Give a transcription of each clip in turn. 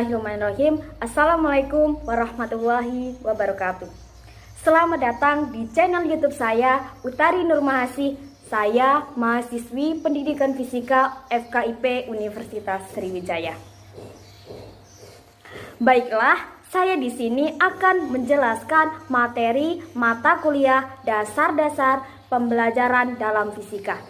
Bismillahirrahmanirrahim. Assalamualaikum warahmatullahi wabarakatuh. Selamat datang di channel YouTube saya, Utari Nur Mahasi. Saya mahasiswi Pendidikan Fisika FKIP Universitas Sriwijaya. Baiklah, saya di sini akan menjelaskan materi mata kuliah dasar-dasar pembelajaran dalam fisika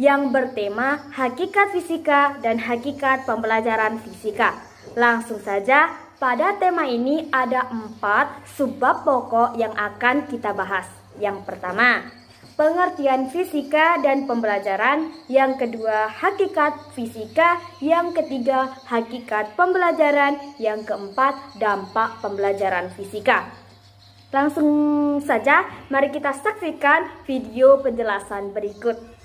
yang bertema hakikat fisika dan hakikat pembelajaran fisika. Langsung saja, pada tema ini ada 4 subbab pokok yang akan kita bahas. Yang pertama, pengertian fisika dan pembelajaran. Yang kedua, hakikat fisika. Yang ketiga, hakikat pembelajaran. Yang keempat, dampak pembelajaran fisika. Langsung saja, mari kita saksikan video penjelasan berikut.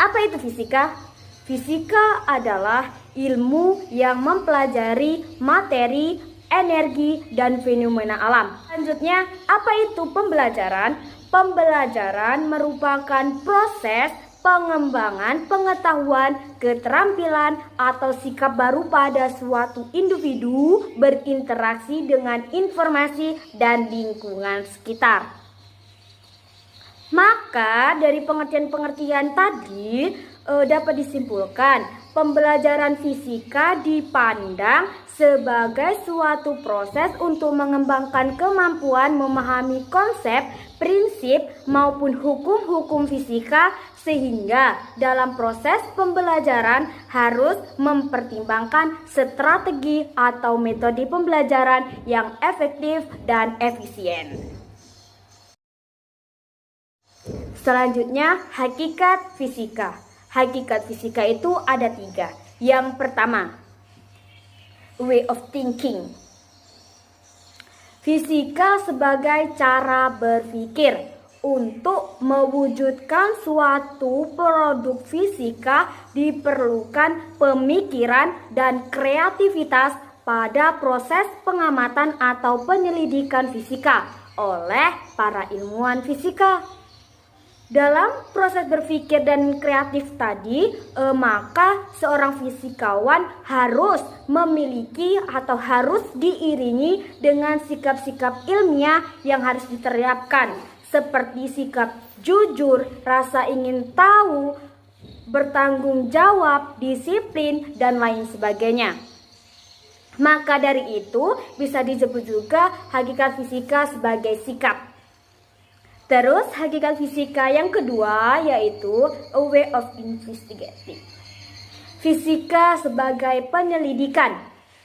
Apa itu fisika? Fisika adalah ilmu yang mempelajari materi, energi, dan fenomena alam. Selanjutnya, apa itu pembelajaran? Pembelajaran merupakan proses pengembangan pengetahuan, keterampilan, atau sikap baru pada suatu individu berinteraksi dengan informasi dan lingkungan sekitar. Maka dari pengertian-pengertian tadi dapat disimpulkan pembelajaran fisika dipandang sebagai suatu proses untuk mengembangkan kemampuan memahami konsep, prinsip maupun hukum-hukum fisika, sehingga dalam proses pembelajaran harus mempertimbangkan strategi atau metode pembelajaran yang efektif dan efisien. Selanjutnya, hakikat fisika. Hakikat fisika itu ada 3. Yang pertama, way of thinking. Fisika sebagai cara berpikir. Untuk mewujudkan suatu produk fisika diperlukan pemikiran dan kreativitas pada proses pengamatan atau penyelidikan fisika oleh para ilmuwan fisika. Dalam proses berpikir dan kreatif tadi, maka seorang fisikawan harus memiliki atau harus diiringi dengan sikap-sikap ilmiah yang harus diterapkan, seperti sikap jujur, rasa ingin tahu, bertanggung jawab, disiplin, dan lain sebagainya. Maka dari itu bisa disebut juga hakikat fisika sebagai sikap. Terus hakikat fisika yang kedua yaitu a way of investigating. Fisika sebagai penyelidikan.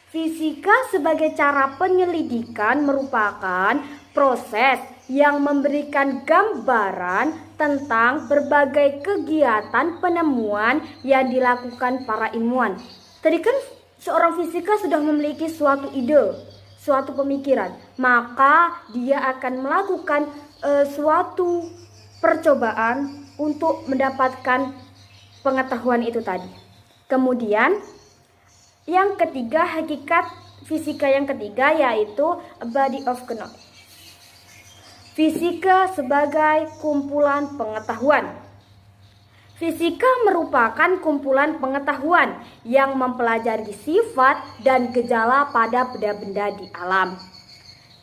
Fisika sebagai cara penyelidikan merupakan proses yang memberikan gambaran tentang berbagai kegiatan penemuan yang dilakukan para ilmuwan. Tadi kan seorang fisika sudah memiliki suatu ide, suatu pemikiran, maka dia akan melakukan suatu percobaan untuk mendapatkan pengetahuan itu tadi. Kemudian yang ketiga, hakikat fisika yang ketiga yaitu a body of knowledge. Fisika sebagai kumpulan pengetahuan. Fisika merupakan kumpulan pengetahuan yang mempelajari sifat dan gejala pada benda-benda di alam.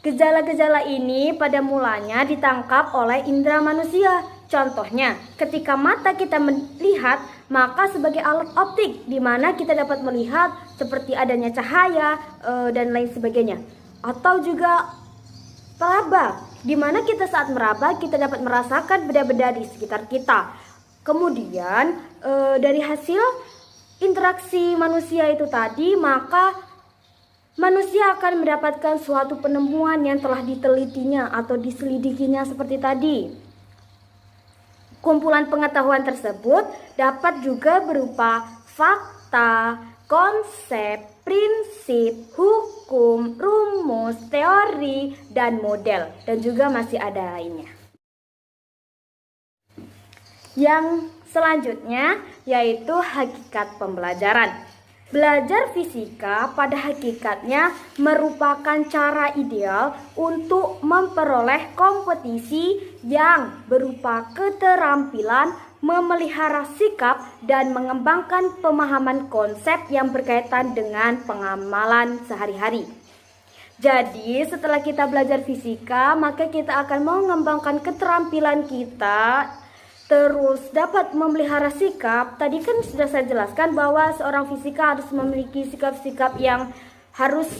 Gejala-gejala ini pada mulanya ditangkap oleh indera manusia. Contohnya, ketika mata kita melihat, maka sebagai alat optik di mana kita dapat melihat seperti adanya cahaya dan lain sebagainya. Atau juga peraba, di mana kita saat meraba kita dapat merasakan benda-benda di sekitar kita. Kemudian dari hasil interaksi manusia itu tadi, maka manusia akan mendapatkan suatu penemuan yang telah ditelitinya atau diselidikinya seperti tadi. Kumpulan pengetahuan tersebut dapat juga berupa fakta, konsep, prinsip, hukum, rumus, teori, dan model. Dan juga masih ada lainnya. Yang selanjutnya yaitu hakikat pembelajaran. Belajar fisika pada hakikatnya merupakan cara ideal untuk memperoleh kompetisi yang berupa keterampilan, memelihara sikap dan mengembangkan pemahaman konsep yang berkaitan dengan pengamalan sehari-hari. Jadi setelah kita belajar fisika, maka kita akan mengembangkan keterampilan kita, terus dapat memelihara sikap. Tadi kan sudah saya jelaskan bahwa seorang fisika harus memiliki sikap-sikap yang harus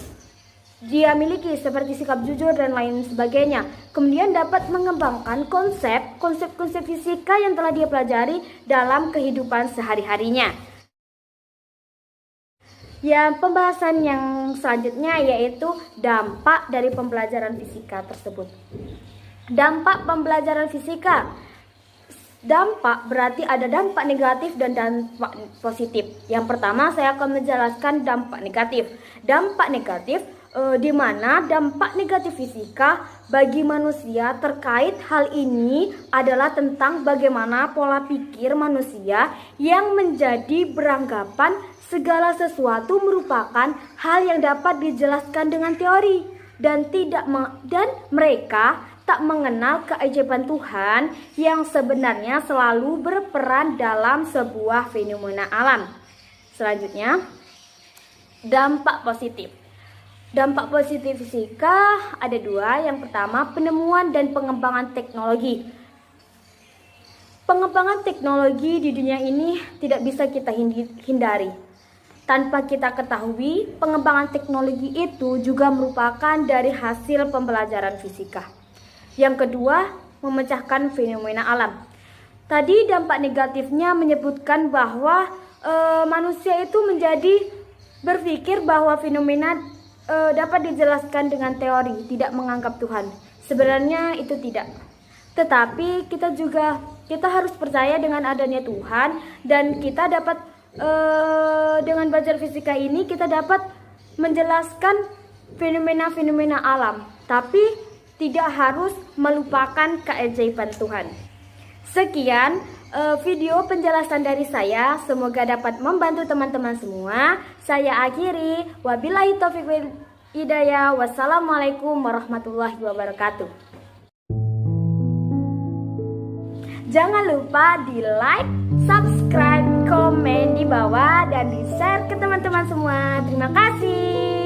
dia miliki, seperti sikap jujur dan lain sebagainya. Kemudian dapat mengembangkan konsep-konsep fisika yang telah dia pelajari dalam kehidupan sehari-harinya. Ya, pembahasan yang selanjutnya yaitu dampak dari pembelajaran fisika tersebut. Dampak pembelajaran fisika. Dampak berarti ada dampak negatif dan dampak positif. Yang pertama saya akan menjelaskan dampak negatif. Dampak negatif di mana dampak negatif fisika bagi manusia terkait hal ini adalah tentang bagaimana pola pikir manusia yang menjadi beranggapan segala sesuatu merupakan hal yang dapat dijelaskan dengan teori dan mereka tak mengenal keajaiban Tuhan yang sebenarnya selalu berperan dalam sebuah fenomena alam. Selanjutnya, dampak positif. Dampak positif fisika ada dua. Yang pertama, penemuan dan pengembangan teknologi. Pengembangan teknologi di dunia ini tidak bisa kita hindari. Tanpa kita ketahui, pengembangan teknologi itu juga merupakan dari hasil pembelajaran fisika. Yang kedua, memecahkan fenomena alam. Tadi dampak negatifnya menyebutkan bahwa manusia itu menjadi berpikir bahwa fenomena dapat dijelaskan dengan teori, tidak menganggap Tuhan. Sebenarnya itu tidak. Tetapi kita harus percaya dengan adanya Tuhan, dan kita dapat dengan belajar fisika ini kita dapat menjelaskan fenomena-fenomena alam, tapi tidak harus melupakan keajaiban Tuhan. Sekian video penjelasan dari saya, semoga dapat membantu teman-teman semua. Saya akhiri, wabillahi taufiq wal hidayah. Wassalamualaikum warahmatullahi wabarakatuh. Jangan lupa di like, subscribe, komen di bawah, dan di share ke teman-teman semua. Terima kasih.